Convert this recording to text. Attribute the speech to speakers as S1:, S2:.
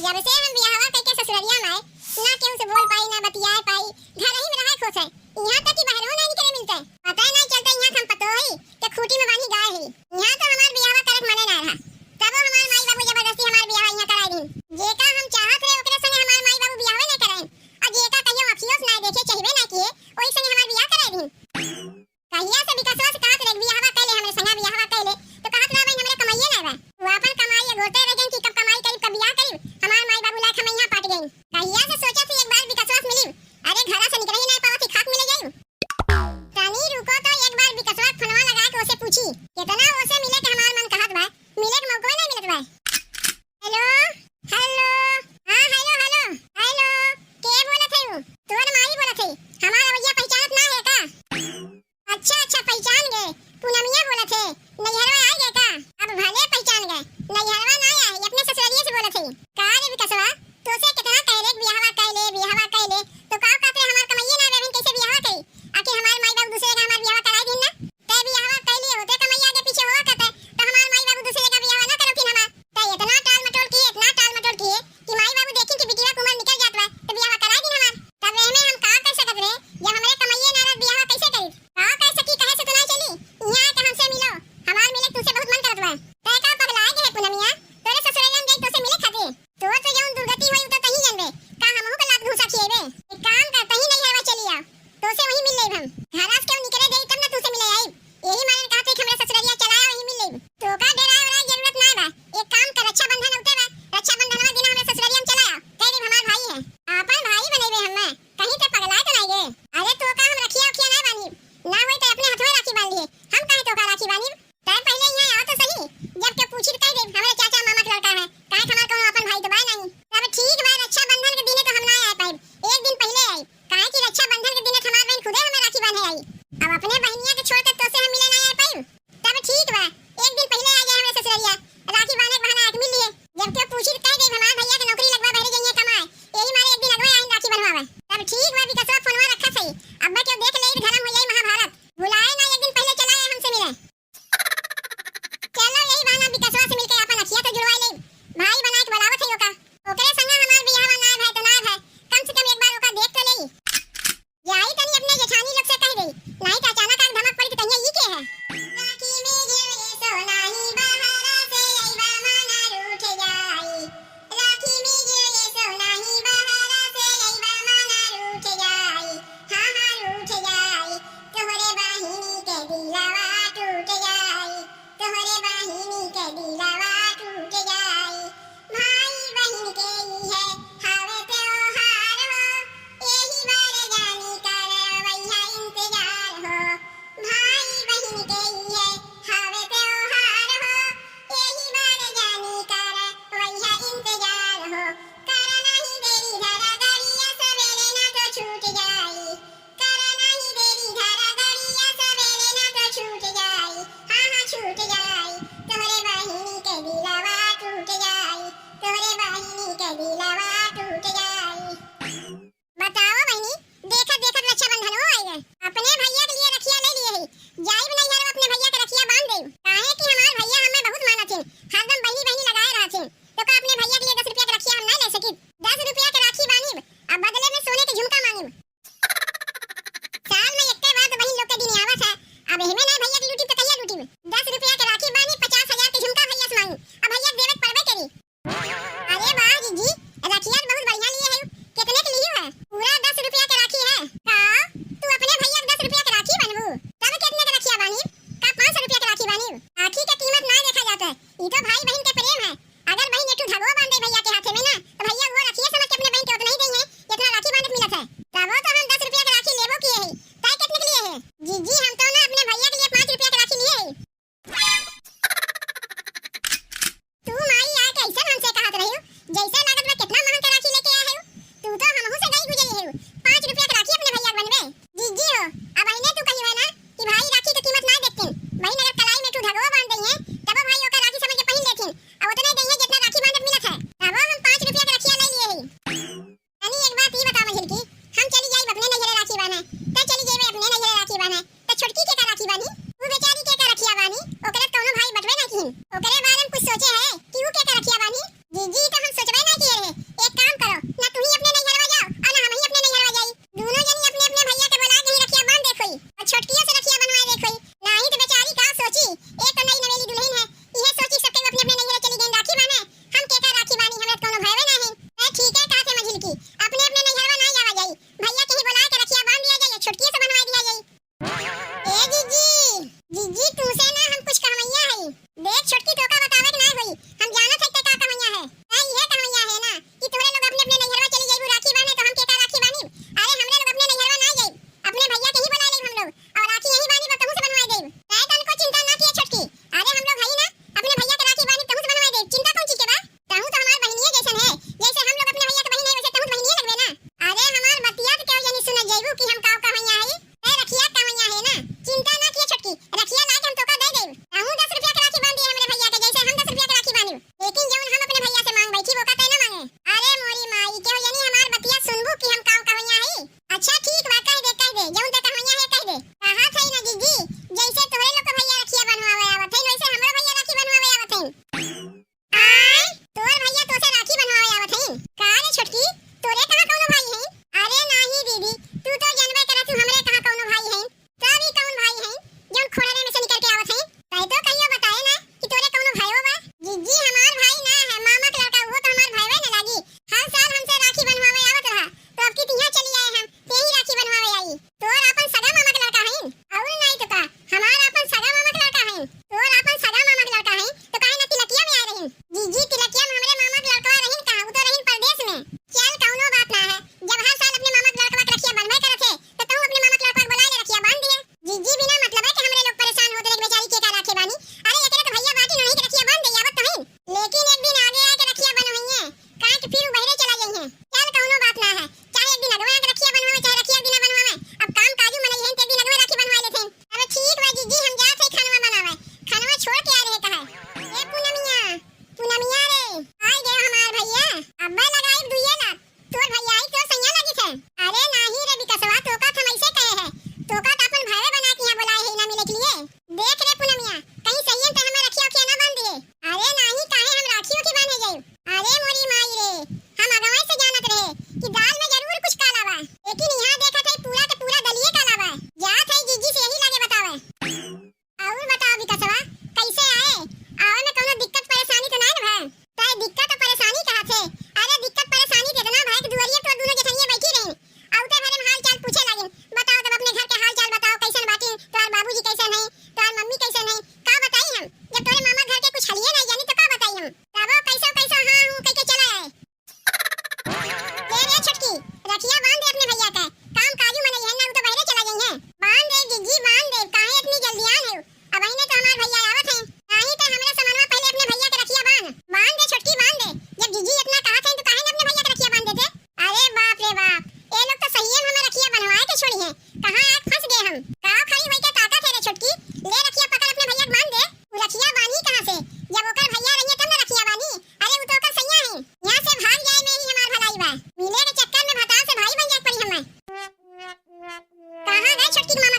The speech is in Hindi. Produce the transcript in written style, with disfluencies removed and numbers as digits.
S1: जब से हम बियाहवा करके ससुररिया में आए ना केहू से बोल पाई ना बतिया पाई, घर ही में रहा खुश है। यहाँ तक कि बाहरों नहीं निकले मिलते, पता नहीं चलता यहाँ हम पतो ही कि खूटी में बांधी गाय है। यहाँ तो हमार बियाहवा करक मने ना रहा, तब हमार माई बाबू जबरदस्ती हमार बियाहवा यहाँ कराई दी। जेका हम चाहत रहे ओकरे संगे हमार माई बाबू बियाहवा ना कराई, और जेका कहियो अखियों ना देखे चाहबे ना किए ओई संगे हमार बियाह कराई दी। कहिया से विकासवा से कहत रहे बियाहवा कैले हमरे संगे बियाहवा कैले, तो कहत रहा भाई हमरे कमाइए ना बा, वो अपन कमाई घोटे रहे कि कब कमाई करी कब बियाह करी। हमार माई बाबू लाख हम यहाँ पाट गई। कहिया से सोचा थी एक बार विकासवा से मिली, अरे घरा से निकल ही ना पावा थी, खाक मिले जाई। तनी रुको तो एक बार विकासवा फोनवा लगा के उसे पूछी कितना ओसे मिले के हमार मन कहत बा, मिले के मौका नहीं मिलत बा। हेलो हेलो, हां हेलो हेलो हेलो, के बोलत है? तोर माई बोलत है। हमार भैया पहचानत ना है का? अच्छा अच्छा पहचान गए, पूनमिया बोलत है। नैहरवा आ गए का? अब भले पहचान गए, नैहरवा ना आए, अपने ससुरालिए से बोलत है। का रे विकासवा तो से कितना कहले बियाहवा कैले तो का कहते हमार कमाइए ना बेबन कैसे बियाहवा कई? आके हमार माई बाबू दूसरे का हमार बियाहवा कराई दिन ना, ते बियाहवा कैली होते कमाइया आगे पीछे होवा कहते, तो हमार माई बाबू दूसरे का बियाहवा ना करथिन हमार। ते इतना टाल मटोल किए कि माई बाबू देखिन कि बिटिया कुमार निकल जात बा, तो बियाहवा कराई दिन हमार। तब एमे हम का कर सकत रे, या हमरे कमाइए ना बियाहवा कैसे करी? का कह सकी कहे से तो ना चली, यहां के हमसे मिलो, हमार मिले तुसे बहुत मन करत बा। ते का पगला है के पूनमिया, तोरे ससुरालिया में जाई तोसे मिले खातिर, तो जौन दुर्गति होई त तही जानबे, का हमहु के लात घुसा खिएबे। एक काम कर तही नहीं हरवा चली आ, तोसे वही मिल लेब हम, घरास क्यों निकले देई तब ना तुसे मिले आई। यही माने कहते कि हमरे ससुरालिया चलाए वही मिल लेब, तो का डराए वाला जरूरत ना बा। एक काम कर रक्षाबंधन उते बा, रक्षाबंधनवा दिन हमरे ससुरालिया में चलाया, कह दे हमार भाई है, आपन भाई बनेबे हम्मे, कहीं ते पगलाए तो नहीं गे। अरे तो का हम रखिया उखिया ना बानी, ना होई त अपने हाथवे राखी बांध लिए, हम काहे तो का राखी बांधी। तै पहले यहाँ आओ तो सही, जब के पूछी कह दे हमरे चाचा मामा के लड़का है, काहे हमार कोनो अपन भाई तो बा नहीं। तब ठीक बा रक्षाबंधन के दिने तो हम ना आ पाइब, एक दिन पहले आई, काहे कि रक्षाबंधन के दिने हमार बहन खुदे हमें राखी बांधे आई। अब अपने बहनिया के छोड़ के तो से हम मिले ना आ पाइब, तब ठीक बा एक दिन पहले आ जाए हमरे ससुरालिया, राखी बांधे के बहाना आके मिल लिए। जब के पूछी कह दे हमार भैया के नौकरी लगवा बहरे जाइए कमाए, यही मारे एक दिन अगवा आइन राखी बनवावे। तब ठीक बा विकासवा फोनवा रखा सही, अब के देख ले धर्म हो जाई महाभारत, भुलाए ना एक दिन पहले चलाए हमसे मिले। चलो यही बहाना विकासवा से मिलके अपन अखिया तो जुड़वाई ले, भाई बना के बुलावत है ओका, ओकरे संग हमार बियाहवा ना भाई तो ना भाई, कम से कम एक बार ओका देख तो लेई। यही तनी अपने जेठानी लोग से कह दे, नहीं तो अचानक आग धमक पड़ी तो कहिया ई के है। राखी में गिरे सोनाही बहारा से आईबा मना रूठ जाई, राखी में गिरे सोनाही बहारा से आईबा मना रूठ जाई, हां हां रूठ जाई, तोहरे बाहिनी के दिलवा टूट जाई, तोहरे बाहिनी के दिलवा टूट जाई। भाई बहन के ई है हावे त्योहार हो, यही बार जानी करवैया इंतजार हो। भाई बहन के ई है हावे त्योहार हो, यही बार जानी करवैया इंतजार हो। कर नहीं देरी धरा गरिया सवेरे ना तो छूट जाई, कर नहीं देरी धरा गरिया सवेरे ना तो छूट जाई, हां हां छूट जाई, तोहरे बाहिनी के दिलवा टूट जाई, तोहरे बाहिनी के दिलवा टूट जाई। बताओ बहनी, देखत देखत रक्षाबंधन हो आई है, अपने भैया के लिए रखिया ले लिए है, जाई नहीं घर अपने भैया के रखिया बांध दे, काहे कि हमार भैया हमें बहुत मानथिन, हरदम बहनी बहनी लगाए रहथिन, तो का अपने भैया के लिए 10 रुपया के रखिया हम ना ले सकी, 10 रुपया के राखी बांधीब, अब बदले में सोने के झुमका मांगीब। साल में एकटे बार तो बहन लोग के दिन आवत है, अब एहमे ना भैया की लूटी तो कहिया लूटी, 10 रुपया के राखी बांधी 50,000 के झुमका भैया से मांगी, अब भैया देवे पड़बे करी। अरे वाह जीजी, राखिया बहुत बढ़िया लिए है, कितने के लिए है? पूरा 10 रुपया के राखी है। का तू अपने भैया के 10 रुपया के राखी बनबू, तब कितने के रखिया बानी? का 500 रुपया के राखी बानी? राखी का कीमत ना देखा जाता है, ई तो भाई बहन के प्रेम है, अगर बहन एक धागो बांधे भैया के हाथे में ना, तो भैया वो राखिया समझ के अपने बहन के उतना ही देई है जितना राखी बांधत मिलत है, तब तो हम 10 रुपया के राखी लेबो किए है, ताई कितने के लिए है? जीजी हम तो ना अपने भैया के लिए 5 रुपया के राखी लिए है। तू माई आ के ओकरे बारे में कुछ सोचे है कि वो क्या रखिया बानी? जीजी तो हम सोचबे ना किए रहे। एक काम करो, ना तू ही अपने नैहरवा जाओ और ना हम ही अपने नैहरवा जाई। दोनों जनी अपने अपने भैया के बुला के ही रखिया बांध देखोई और छोटकियों से रखिया बनवाए देखोई। नहीं तो बेचारी का सोची, एक तो नई नवेली दुल्हन है, ये सोची सबके अपने अपने नैहर चली गई राखी बांधे। हम के का राखी बानी, हमरा कोनो भयवे नहीं। ए ठीक है, कहा से मझिल की अपने अपने नैहरवा ना जावा जाई, भैया के ही बुला के रखिया बांध दिया जाए, छोटकियों से बनवा दिया जाए। ए जीजी, जीजी तुमसे ना हम कुछ कहवैया है। देख छोटकी तोका बतावे के ना होई, हम जानत है ते का कहवैया है। ये कहवैया है ना कि तोरे लोग अपने अपने नैहरवा चली जाइबू राखी बांधे, तो हम के का राखी बानी? अरे हमरे लोग अपने नैहरवा ना जाइब, अपने भैया के ही बुला लेब हम लोग और राखी यही बानी तहु से बनवा देब। ए तनको चिंता ना किए छोटकी, अरे हम लोग हई ना, अपने भैया के राखी बानी तहु से बनवा देब। चिंता कौन चीज के बा? तहु तो हमार बहनिये जैसन है, जैसे हम लोग अपने भैया के बहन है वैसे तहु बहनिये लगबे ना। अरे हमार बतिया तो क्यों जनी सुन जाइबू कि हम का कहवैया है? ए रखिया कहवैया है ना, चिंता ना किए छोटकी, रखिया ला के हम तोका दे देब। तहु 10 रुपया के राखी बांध दिए हमरे भैया के, जैसे हम 10 रुपया के राखी बानी। लेकिन जौन हम अपने भैया से मांग बैठी वो का तय ना मांगे। अरे मोरी माई क्यों जनी हमार बतिया सुनबू कि हम का कहवैया है? अच्छा ठीक बा, कह दे जौन ते कहवैया है कह दे। कहा थई ना जीजी, जैसे तोरे लोग के भैया रखिया बनवावे आवत है वैसे हमरो भैया राखी बनवावे आवत है। आय तोर भैया तोसे राखी बनवावे आवत है का रे छोटकी? तोरे कहां कोनो भाई है? अरे नाही दीदी, तू तो जानबे करे तू हमरे कहां कोनो भाई है। तभी कौन भाई है जौन खोड़े में से निकल के आवत है? कह तो कहियो बताए ना कि तोरे कोनो भाईओ बा? जीजी हमार भाई ना है, मामा के लड़का, वो तो हमार भाईवे ना लागी। हर साल हमसे राखी बनवावे आवत रहा, तो अब की तिहा चली आए हम, ते ही राखी बनवावे आई। तोर अपन सगा मामा के लड़का है और नहीं तो का हमार अपन सगा मामा के लड़का है। तोर अपन सगा मामा के लड़का है तो काहे ना तिलकिया में आए रहिन? जीजी तिलकिया में हमरे मामा के लड़का रहिन कहां? वो तो रहिन परदेश में। चल कौनो बात ना है, जब हर साल अपने मामा के लड़का के रखिया बनवाए करत है तो तू अपने मामा के लड़का बुला ले रखिया बांध दिए। जीजी बिना मतलब है कि हमरे लोग परेशान होते रहे बेचारी के का राखी बानी। अरे एकरे तो भैया बाटी नहीं के रखिया बांध दे आवत तो है, लेकिन एक दिन आगे आके रखिया बनवाइए काहे कि फिर बहरे चला जाई है। चल कौनो बात ना है, चाहे एक दिन अगवे आके रखिया बनवावे चाहे रखिया दिन बनवावे, अब काम काजू मनई है ते दिन अगवे राखी बनवा लेथे। अरे ठीक बा जीजी, हम जात है खानवा बनावे, खानवा छोड़ के आ रहे कहा। ए पूनमिया, पूनमिया रे आई गए हमार भैया, अब्बा लगाई दुइये लाख, तोर भैया आई तो सैया लगी थे। अरे नाही रे बिकसवा, तोका हम ऐसे कहे है, तोका तो अपन भावे बना के यहां बुलाए है ना मिले के लिए। देख रे पूनमिया, कहीं सही ते हमें रखिया के ना बांध दिए। अरे नाही काहे हम राखियों की बांधे जाई? अरे मोरी माई रे, हम अगवे से जानत रहे कि दाल में जरूर कुछ काला बा, लेकिन यहां देखत है पूरा के पूरा दलिए काला बा। जात है जीजी से यही लगे बतावे। और बताओ बिकसवा कैसे आए? आवे में कोनो दिक्कत परेशानी तो नहीं ना भाई? ताई दिक्कत और परेशानी कहा थे? अरे दिक्कत परेशानी देतना भाई के दुआरिये तो दोनों जठनिया बैठी रही, औते भरे में हाल चाल पूछे लागिन। बताओ तब अपने घर के हाल चाल बताओ, कैसन बाटी, तोर बाबूजी कैसन है, तोर मम्मी कैसन है, का बताई हम? जब तोरे मामा घर के कुछ हलिए नहीं जानी तो का बताई हम? तब कैसा कैसा हां हूं कह के चला आए। रे छोटकी रखिया बांध दे अपने भैया का, काम काजू मनई है ना, वो तो बहरे चला गई है। बांध दे जीजी बांध दे, काहे इतनी जल्दी आन है? अब अइने तो हमार भैया आवत है, नहीं तो हमरे समनवा पहले अपने भैया के रखिया बांध दे छोटकी बांध दे। जब जीजी इतना कहत है तो काहे ना अपने भैया के रखिया बांध देते? अरे बाप रे बाप, ये लोग तो सही में हमें रखिया बनवाए के छोड़ी है, कहां आज फंस गए हम। काव खड़ी होई के ताकत है रे छोटकी, ले रखिया पकड़ अपने भैया के बांध दे। वो रखिया बानी कहां से? जब ओकर भैया रहिए तब ना रखिया बानी। अरे वो तो ओकर सैया है, यहां से भाग जाए में ही हमार भलाई बा, मिले के चक्कर में भतार से भाई बन जाए पड़ी हमें। कहां गए छोटकी के मामा